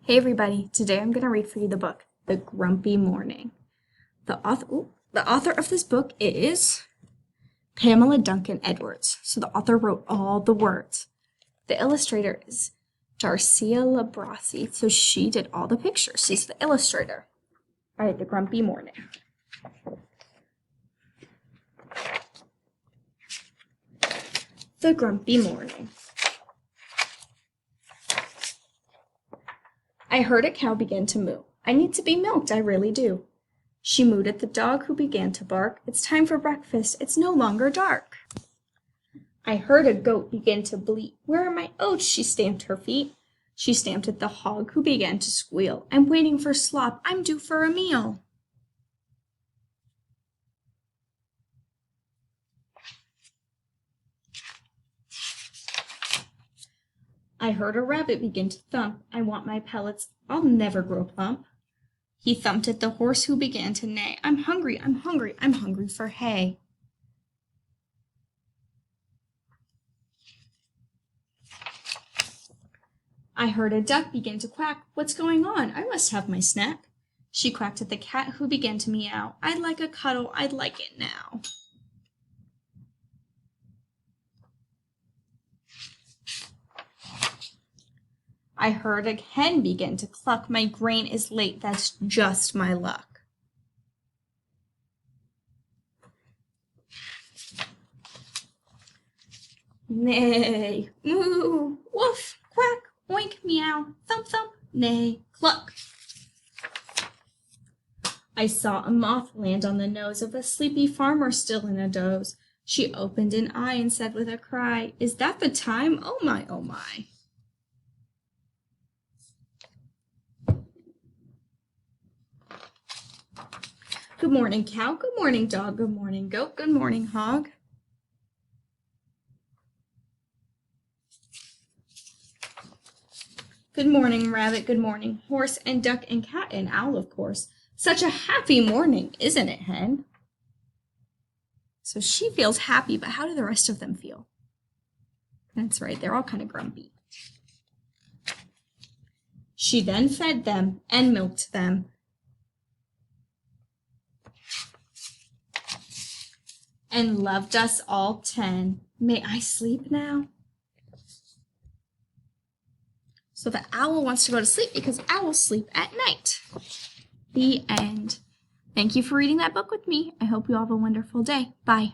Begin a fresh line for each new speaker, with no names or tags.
Hey everybody, today I'm going to read for you the book, The Grumpy Morning. The author of this book is Pamela Duncan Edwards. So the author wrote all the words. The illustrator is Darcia Labrasi. So she did all the pictures. She's the illustrator. All right, The Grumpy Morning. The Grumpy Morning. I heard a cow begin to moo. I need to be milked, I really do. She mooed at the dog who began to bark. It's time for breakfast, it's no longer dark. I heard a goat begin to bleat. Where are my oats? She stamped her feet. She stamped at the hog who began to squeal. I'm waiting for slop, I'm due for a meal. I heard a rabbit begin to thump. I want my pellets, I'll never grow plump. He thumped at the horse who began to neigh. I'm hungry, I'm hungry, I'm hungry for hay. I heard a duck begin to quack. What's going on? I must have my snack. She quacked at the cat who began to meow. I'd like a cuddle, I'd like it now. I heard a hen begin to cluck. My grain is late, that's just my luck. Neigh, moo, woof, quack, oink, meow, thump, thump, neigh, cluck. I saw a moth land on the nose of a sleepy farmer still in a doze. She opened an eye and said with a cry, Is that the time? Oh my, oh my. Good morning, cow. Good morning, dog. Good morning, goat. Good morning, hog. Good morning, rabbit. Good morning, horse and duck and cat and owl, of course. Such a happy morning, isn't it, hen? So she feels happy, but how do the rest of them feel? That's right, they're all kind of grumpy. She then fed them and milked them. And loved us all 10. May I sleep now? So the owl wants to go to sleep because owls sleep at night. The end. Thank you for reading that book with me. I hope you all have a wonderful day. Bye.